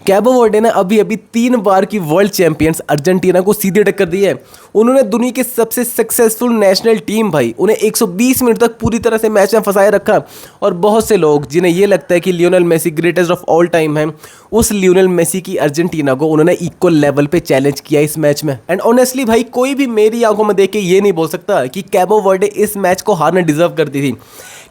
कैबो Verde ने अभी अभी 3 बार की वर्ल्ड चैंपियंस अर्जेंटीना को सीधे टक्कर दी है। उन्होंने दुनिया की सबसे सक्सेसफुल नेशनल टीम भाई उन्हें 120 मिनट तक पूरी तरह से मैच में फंसाए रखा। और बहुत से लोग जिन्हें ये लगता है कि Lionel Messi greatest of all time है, उस लियोनेल मेसी की अर्जेंटीना को उन्होंने इक्वल लेवल पे चैलेंज किया इस मैच में। एंड ऑनेस्टली भाई कोई भी मेरी आंखों में देख के ये नहीं बोल सकता कि कैबो वर्डे इस मैच को हारना डिजर्व करती थी,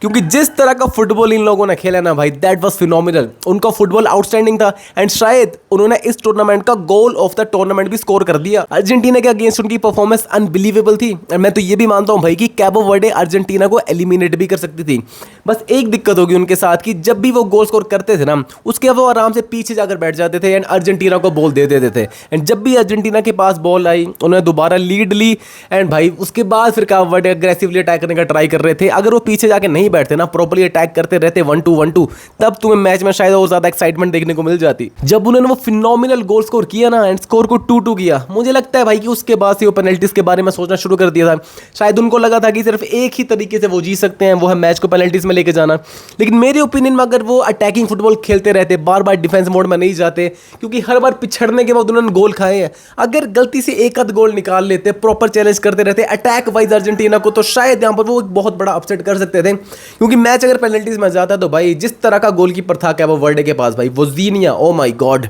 क्योंकि जिस तरह का फुटबॉल इन लोगों ने खेला ना भाई, दैट वाज फिनोमिनल। उनका फुटबॉल आउटस्टैंडिंग था एंड शायद उन्होंने इस टूर्नामेंट का गोल ऑफ द टूर्नामेंट भी स्कोर कर दिया। अर्जेंटीना के अगेंस्ट उनकी परफॉर्मेंस अनबिलीवेबल थी एंड मैं तो ये भी मानता हूं भाई कि कैबो वर्डे अर्जेंटीना को एलिमिनेट भी कर सकती थी। बस एक दिक्कत होगी उनके साथ कि जब भी वो गोल स्कोर करते थे ना, उसके वो आराम से पीछे जाकर बैठ जाते थे एंड अर्जेंटीना को बॉल दे देते थे। एंड जब भी अर्जेंटीना के पास बॉल आई, उन्होंने दोबारा लीड ली एंड भाई उसके बाद फिर कैबो वर्डे अग्रेसिवली अटैक करने का ट्राई कर रहे थे। अगर वो पीछे जाके नहीं बैठते ना, प्रॉपर्ली अटैक करते रहते 1-2 तब तुम्हें मैच में शायद और ज्यादा एक्साइटमेंट देखने को मिल जाती। जब उन्होंने वो फिनोमिनल गोल स्कोर किया ना एंड स्कोर को 2-2 किया, मुझे लगता है भाई कि उसके बाद से वो पेनल्टीज के बारे में सोचना शुरू कर दिया था। शायद उनको लगा था कि सिर्फ एक ही तरीके से वो जीत सकते हैं, वो है मैच को पेनल्टीज में लेके जाना। लेकिन मेरे ओपिनियन में अगर वो अटैकिंग फुटबॉल खेलते रहते, बार बार डिफेंस मोड में नहीं जाते, क्योंकि हर बार पिछड़ने के बाद उन्होंने गोल खाए हैं, अगर गलती से एक आध गोल निकाल लेते, प्रॉपर चैलेंज करते रहते अटैक वाइज अर्जेंटीना को, तो शायद यहाँ पर वो एक बहुत बड़ा अपसेट कर सकते थे। क्योंकि मैच अगर पेनल्टीज में जाता तो भाई जिस तरह का गोलकीपर था कैबो वर्डे के पास भाई, वो जीनिया, ओ माय गॉड,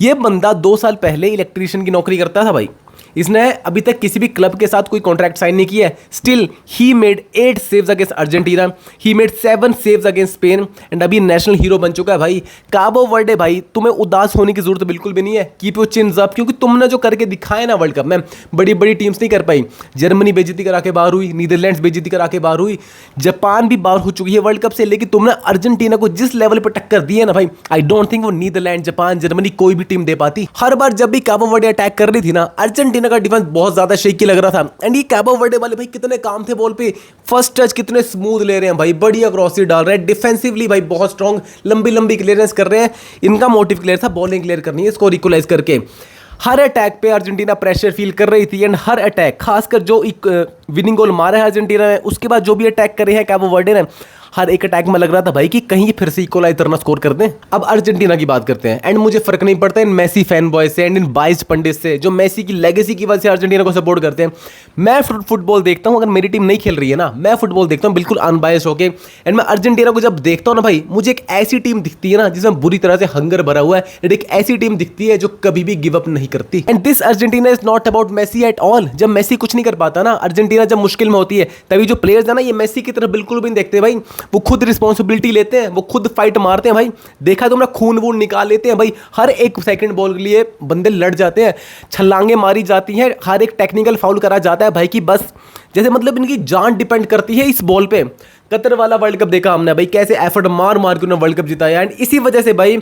ये बंदा 2 साल पहले इलेक्ट्रीशियन की नौकरी करता था भाई। इसने अभी तक किसी भी क्लब के साथ कोई कॉन्ट्रैक्ट साइन नहीं किया है। Still he made 8 saves against Argentina, he made 7 saves against Spain and अभी नेशनल हीरो बन चुका है भाई। कैबो वर्डे भाई, तुम्हें उदास होने की जरूरत बिल्कुल भी नहीं है। कीप योर चिन्स अप, क्योंकि तुमने जो करके दिखाया ना वर्ल्ड कप में, बड़ी बड़ी टीम्स नहीं कर पाई। जर्मनी बेइज्जती करा के बाहर हुई, नीदरलैंड्स बेइज्जती करा के बाहर हुई, जापान भी बाहर हो चुकी है वर्ल्ड कप से, लेकिन तुमने अर्जेंटीना को जिस लेवल पर टक्कर दी है ना भाई, आई डोंट थिंक वो नीदरलैंड, जापान, जर्मनी कोई भी टीम दे पाती। हर बार जब भी कैबो वर्डे अटैक कर रही थी ना, अर्जेंटीना का डिफेंस बहुत ज्यादा शेकी लग रहा था। एंड ये कैबो वर्डे वाले भाई कितने काम थे बॉल पे, फर्स्ट टच कितने स्मूथ ले रहे हैं भाई, बढ़िया क्रॉस डाल रहे हैं, डिफेंसिवली भाई बहुत स्ट्रांग, लंबी लंबी क्लियरेंस कर रहे हैं। इनका मोटिव क्लियर था, बॉलिंग क्लियर करनी है, स्कोर इक्वलाइज करके। हर अटैक पे अर्जेंटीना प्रेशर फील कर रही थी एंड हर अटैक, खासकर जो विनिंग गोल मारा है अर्जेंटीना ने, उसके बाद जो भी अटैक करे हैं कैबो वर्डे ने, हर एक अटैक में लग रहा था भाई कि कहीं फिर से इक्वलाइज करना स्कोर कर दें। अब अर्जेंटीना की बात करते हैं एंड मुझे फर्क नहीं पड़ता इन मेसी फैन बॉय से एंड इन बाइस्ड पंडित से जो मेसी की लेगेसी की वजह से अर्जेंटीना को सपोर्ट करते हैं। मैं फुटबॉल देखता हूं, अगर मेरी टीम नहीं खेल रही है ना, मैं फुटबॉल देखता हूं बिल्कुल अनबायस होके एंड मैं अर्जेंटीना को जब देखता हूं ना भाई, मुझे एक ऐसी टीम दिखती है ना जिसमें बुरी तरह से हंगर भरा हुआ है एंड एक ऐसी टीम दिखती है जो कभी भी गिव अप नहीं करती। And this Argentina is not about Messi at all. जब मेसी कुछ नहीं कर पाता ना, अर्जेंटीना जब मुश्किल में होती है, तभी जो प्लेयर्स है ना, ये मेसी की तरफ बिल्कुल भी नहीं देखते भाई, वो खुद रिस्पॉन्सिबिलिटी लेते हैं, वो खुद फाइट मारते हैं भाई। देखा तुमने, खून वून निकाल लेते हैं भाई, हर एक सेकंड बॉल के लिए बंदे लड़ जाते हैं, छलांगे मारी जाती हैं, हर एक टेक्निकल फाउल करा जाता है भाई, कि बस जैसे मतलब इनकी जान डिपेंड करती है इस बॉल पे। कतर वाला वर्ल्ड कप देखा हमने भाई, कैसे एफर्ट मार मार के उन्होंने वर्ल्ड कप जिताया एंड इसी वजह से भाई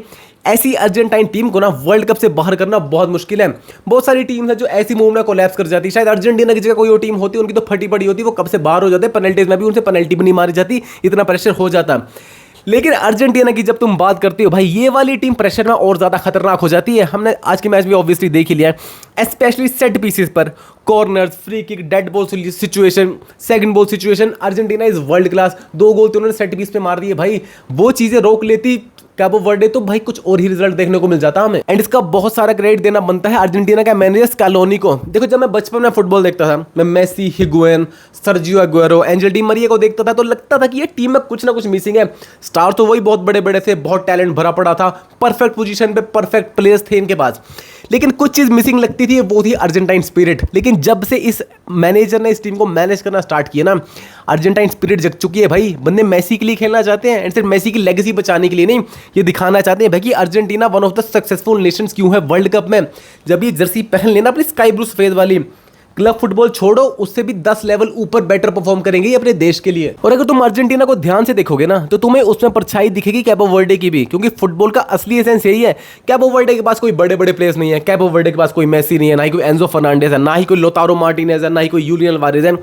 ऐसी अर्जेंटाइन टीम को ना वर्ल्ड कप से बाहर करना बहुत मुश्किल है। बहुत सारी टीम है जो ऐसी मूव में कोलैप्स कर जाती है। शायद अर्जेंटीना की जगह कोई और टीम होती, उनकी तो फटी पड़ी होती, वो कब से बाहर हो जाते, पेनल्टीज में भी उनसे पेनल्टी भी नहीं मारी जाती, इतना प्रेशर हो जाता। लेकिन अर्जेंटीना की जब तुम बात करती हो भाई, ये वाली टीम प्रेशर में और ज्यादा खतरनाक हो जाती है। हमने आज के मैच में ऑब्वियसली देख ही लिया है, स्पेशली सेट पीसेस पर, corners, free kick, dead ball situation, second ball situation, Argentina is world class. 2 गोल तो उन्होंने सेट पीस पे मार दिए भाई, वो चीजें रोक लेती कैबो वर्डे तो भाई कुछ और ही रिजल्ट देखने को मिल जाता हमें। एंड इसका बहुत सारा क्रेडिट देना बनता है अर्जेंटीना का मैनेजर स्कैलोनी को। देखो, जब मैं बचपन में फुटबॉल देखता था, मैं Messi, Higuain, Sergio Aguero, Angel Di Maria को देखता था, तो लगता था कि ये टीम में कुछ ना कुछ मिसिंग है। स्टार तो वही बहुत बड़े बड़े थे, बहुत टैलेंट भरा पड़ा था, परफेक्ट पोजीशन पे परफेक्ट प्लेयर्स थे इनके पास, लेकिन कुछ चीज मिसिंग लगती थी, वो थी अर्जेंटाइन स्पिरिट। लेकिन जब से इस मैनेजर ने इस टीम को मैनेज करना स्टार्ट किया ना, अर्जेंटाइन स्पिरिट जग चुकी है भाई। बंदे मेसी के लिए खेलना चाहते हैं एंड सिर्फ मेसी की लेगेसी बचाने के लिए नहीं, ये दिखाना चाहते हैं भाई कि Argentina one of the successful Nations क्यों है वर्ल्ड कप में। जब ये जर्सी पहन लेना अपनी स्काई ब्लू सफेद वाली, क्लब फुटबॉल छोड़ो, उससे भी 10 लेवल ऊपर बेटर परफॉर्म करेंगे अपने देश के लिए। और अगर तुम अर्जेंटीना को ध्यान से देखोगे ना, तो तुम्हें उसमें परछाई दिखेगी कैबो वर्डे की भी, क्योंकि फुटबॉल का असली एसेंस यही है। कैबो वर्डे के पास कोई बड़े बड़े प्लेयर्स नहीं है, कैबो वर्डे के पास कोई मेसी नहीं है, ना ही कोई एंजो फर्नांडेज है, ना ही कोई लोतारो मार्टिनेज है, ना ही कोई यूलियन अल्वारेज है।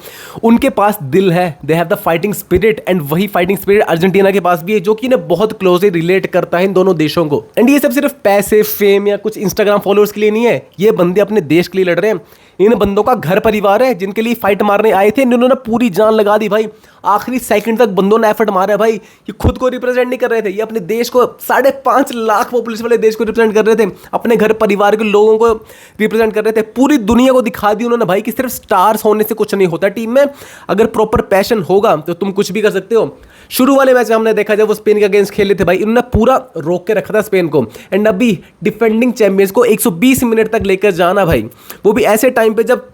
उनके पास दिल है, they have the fighting spirit, and वही फाइटिंग स्पिरिट अर्जेंटीना के पास भी है, जो कि इन्हें बहुत क्लोजली रिलेट करता है इन दोनों देशों को। एंड ये सब सिर्फ पैसे, फेम या कुछ इंस्टाग्राम फॉलोअर्स के लिए नहीं है, ये बंदे अपने देश के लिए लड़ रहे हैं। इन बंदों का घर परिवार है जिनके लिए फाइट मारने आए थे, इन्होंने पूरी जान लगा दी भाई। आखिरी सेकंड तक बंदों ने एफर्ट मारा है भाई। ये खुद को रिप्रेजेंट नहीं कर रहे थे, ये अपने देश को 5.5 लाख पॉपुलेशन वाले देश को रिप्रेजेंट कर रहे थे, अपने घर परिवार के लोगों को रिप्रेजेंट कर रहे थे। पूरी दुनिया को दिखा दी उन्होंने भाई कि सिर्फ स्टार्स होने से कुछ नहीं होता टीम में, अगर प्रॉपर पैशन होगा तो तुम कुछ भी कर सकते हो। शुरू वाले मैच में हमने देखा जब वो स्पेन के अगेंस्ट खेले थे भाई, इन्होंने पूरा रोक के रखा था स्पेन को। एंड अभी डिफेंडिंग चैंपियंस को 120 मिनट तक लेकर जाना भाई, वो भी ऐसे टाइम पे जब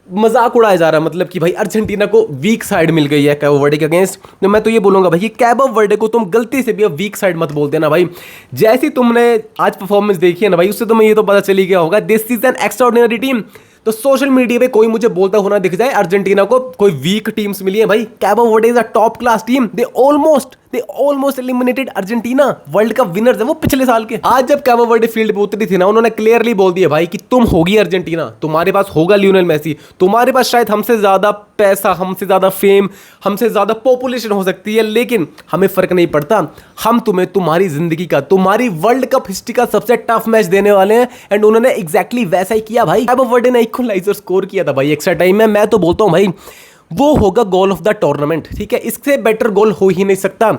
मजाक उड़ाया जा रहा है, मतलब कि भाई अर्जेंटीना को वीक साइड मिल गई है कैबो वर्डे के अगेंस्ट। तो मैं तो ये बोलूंगा भाई कि कैबो वर्डे को तुम गलती से भी अब वीक साइड मत बोल देना भाई। जैसी तुमने आज परफॉर्मेंस देखी है ना भाई, उससे तुम्हें ये तो पता चली गया होगा this is an extraordinary team. तो सोशल मीडिया पे कोई मुझे बोलता होना दिख जाए अर्जेंटीना को कोई वीक टीम्स मिली है भाई, Cabo Verde is a top class team. They almost eliminated Argentina, world cup winners है वो पिछले साल के। आज जब कैबो वर्डे फील्ड पे उतरी थी ना, उन्होंने क्लियरली बोल दिया भाई कि तुम होगी अर्जेंटीना, तुम्हारे पास होगा लियोनेल मेसी, तुम्हारे पास शायद हमसे ज्यादा पैसा, हमसे ज्यादा फेम, हमसे ज्यादा पॉपुलेशन हो सकती है, लेकिन हमें फर्क नहीं पड़ता। हम तुम्हें तुम्हारी जिंदगी का, तुम्हारी वर्ल्ड कप हिस्ट्री का सबसे टफ मैच देने वाले हैं। एंड उन्होंने एग्जैक्टली वैसा ही किया भाई। कैबो वर्डे ने इक्वलाइजर स्कोर किया था भाई एक्स्ट्रा टाइम में। मैं तो बोलता हूं भाई वो होगा गोल ऑफ द टूर्नामेंट, ठीक है, इससे बेटर गोल हो ही नहीं सकता।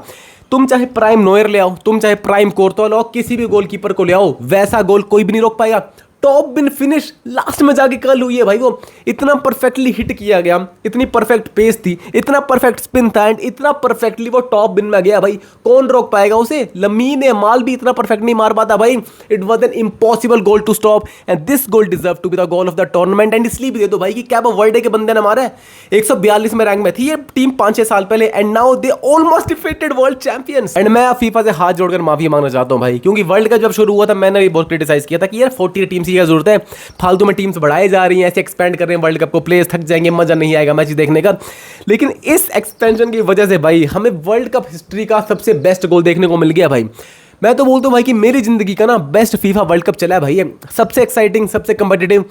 तुम चाहे प्राइम नोयर ले आओ, तुम चाहे प्राइम कोर्तोआ ले आओ, किसी भी गोलकीपर को ले आओ, वैसा गोल कोई भी नहीं रोक पाएगा। टॉप बिन फिनिश लास्ट में जाके कल हुई है भाई, वो इतना परफेक्टली हिट किया गया, इतनी परफेक्ट पेस थी, इतना परफेक्ट स्पिन था एंड इतना परफेक्टली वो टॉप बिन में गया भाई। कौन रोक पाएगा उसे? लमीन यामाल भी इतना परफेक्ट नहीं मार पाता भाई। It was an impossible goal to stop and this goal deserve to be the goal of the tournament. And इसलिए भी दे दो भाई कि कैबो वर्डे के बंदे ने मारा है। 142 में रैंक में थी ये टीम 5-6 साल पहले and now they almost defeated world champions. And मैं फीफा से हाथ जोड़कर माफी मांगना चाहता हूं भाई, क्योंकि वर्ल्ड कप जब शुरू हुआ था मैंने भी बहुत क्रिटिसाइज किया था कि यार 40 टीम्स की जरूरत है, फालतू में टीम्स बढ़ाई जा रही हैं, ऐसे एक्सपेंड कर रहे हैं वर्ल्ड कप को, प्लेयर्स थक जाएंगे, मजा नहीं आएगा मैच देखने का। लेकिन इस एक्सपेंशन की वजह से भाई हमें वर्ल्ड कप हिस्ट्री का सबसे बेस्ट गोल देखने को मिल गया भाई। मैं तो बोलता हूं भाई कि मेरी जिंदगी का ना बेस्ट फीफा वर्ल्ड कप चला है भाई ये। सबसे एक्साइटिंग, सबसे कम्पिटिटिव,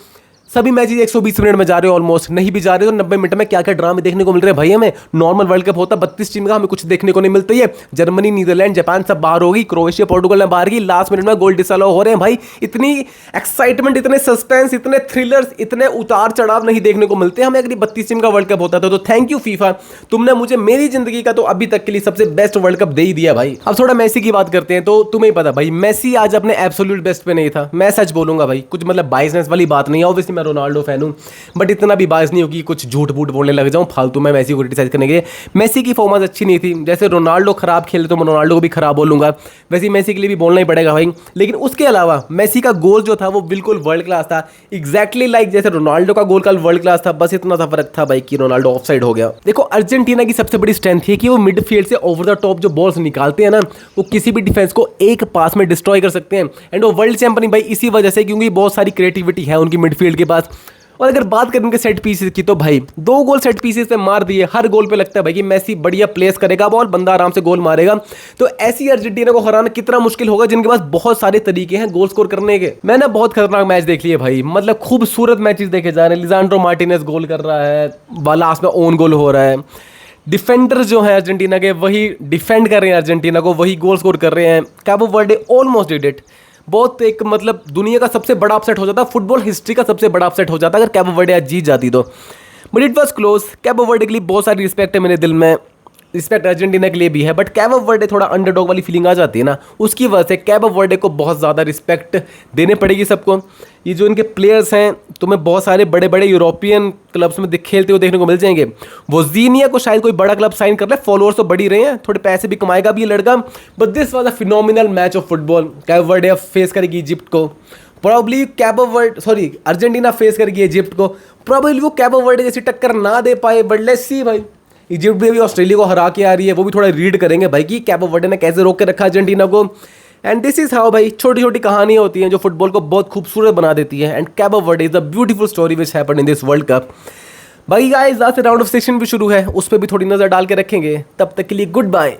सभी मैचेस 120 मिनट में जा रहे हो, ऑलमोस्ट नहीं भी जा रहे हो 90 मिनट में क्या क्या ड्रामे देखने को मिल रहे हैं भाई हमें। नॉर्मल वर्ल्ड कप होता 32 टीम का, हमें कुछ देखने को नहीं मिलता है। जर्मनी, नीदरलैंड, जापान सब बाहर होगी, क्रोएशिया, पोर्टुगल ने बाहर की, लास्ट मिनट में गोल डिसअलाउ हो रहे हैं भाई। इतनी एक्साइटमेंट, इतने सस्पेंस, इतने थ्रिलर्स, इतने उतार चढ़ाव नहीं देखने को मिलते हमें अगर 32 टीम का वर्ल्ड कप होता था। तो थैंक यू फीफा, तुमने मुझे मेरी जिंदगी का तो अभी तक के लिए सबसे बेस्ट वर्ल्ड कप दे ही दिया भाई। अब थोड़ा मेसी की बात करते हैं। तो तुम्हें पता भाई मेसी आज अपने एब्सोल्यूट बेस्ट पे नहीं था। मैं सच बोलूंगा भाई, कुछ मतलब बाइसनेस वाली बात नहीं है, ऑब्वियसली मैं रोनाल्डो फैन हूं, बट इतना भी बायस नहीं होगी कुछ झूठ बूठ बोलने लग जाऊं फालतू में मेसी को क्रिटिसाइज करने के लिए। मेसी की फॉर्म अच्छी नहीं थी, जैसे रोनाल्डो खराब खेले तो मैं रोनाल्डो को भी खराब बोलूंगा, वैसे मेसी के लिए भी बोलना ही पड़ेगा भाई। लेकिन उसके अलावा मेसी का गोल जो था वो बिल्कुल वर्ल्ड क्लास था, एग्जैक्टली लाइक जैसे रोनाल्डो का गोल कल वर्ल्ड क्लास था, बस इतना सा फर्क था भाई कि रोनाल्डो ऑफसाइड हो गया। देखो अर्जेंटीना की सबसे बड़ी स्ट्रेंथ है कि वो मिडफील्ड से ओवर द टॉप जो बॉल्स निकालते हैं ना, वो किसी भी डिफेंस को एक पास में डिस्ट्रॉय कर सकते हैं। एंड वो वर्ल्ड चैंपियन भाई इसी वजह से, क्योंकि बहुत सारी क्रिएटिविटी है उनकी मिडफील्ड के पास। और अगर बात करें उनके सेट पीसेस की तो भाई 2 गोल सेट पीसेस पे मार दिए। हर गोल पे लगता है भाई कि मेसी बढ़िया प्लेस करेगा बॉल, बंदा आराम से गोल मारेगा। तो ऐसी अर्जेंटीना को हराना कितना मुश्किल होगा जिनके पास बहुत सारे तरीके हैं गोल स्कोर करने के। मैंने बहुत खतरनाक मैच देख लिए भाई, मतलब खूबसूरत मैचेस देखे जा रहे हैं। लिजांड्रो मार्टिनेज गोल कर रहा है, लास्ट में ओन गोल हो रहा है। डिफेंडर जो है अर्जेंटीना के वही डिफेंड कर रहे हैं अर्जेंटीना को, वही गोल स्कोर कर रहे हैं। कैबो वर्डे ऑलमोस्ट डिड इट। बहुत एक मतलब दुनिया का सबसे बड़ा अपसेट हो जाता, फुटबॉल हिस्ट्री का सबसे बड़ा अपसेट हो जाता अगर कैबो वर्डे आज जीत जाती तो। But it was close. Cabo Verde के लिए बहुत सारी रिस्पेक्ट है मेरे दिल में, रिस्पेक्ट अर्जेंटीना के लिए भी है, बट कैबो वर्डे थोड़ा अंडरडॉग वाली फीलिंग आ जाती है ना, उसकी वजह से कैबो वर्डे को बहुत ज़्यादा रिस्पेक्ट देने पड़ेगी सबको। ये जो इनके प्लेयर्स हैं तुम्हें बहुत सारे बड़े बड़े यूरोपियन क्लब्स में खेलते हुए देखने को मिल जाएंगे। वो जीनिया को शायद कोई बड़ा क्लब साइन कर ले, फॉलोअर्स तो बढ़ ही रहे हैं, थोड़े पैसे भी कमाएगा भी ये लड़का। But this was a phenomenal match of football. Cabo Verde face करेगी इजिप्ट को, प्रॉब्ली अर्जेंटीना फेस करेगी इजिप्ट को, प्रॉब्ली वो कैबो वर्डे जैसी टक्कर ना दे पाए। बट लेट्स सी भाई, इजिप्ट भी ऑस्ट्रेलिया को हरा के आ रही है, वो भी थोड़ा रीड करेंगे भाई कि कैबो वर्डे ने कैसे रोक के रखा अर्जेंटीना को। एंड दिस इज हाउ भाई, छोटी छोटी कहानियां होती हैं जो फुटबॉल को बहुत खूबसूरत बना देती है। And Cabo Verde is a beautiful story which happened in this world cup. भाई गाइस आज से राउंड ऑफ 16 भी शुरू है, उस पर भी थोड़ी नजर डाल के रखेंगे। तब तक के लिए गुड बाय।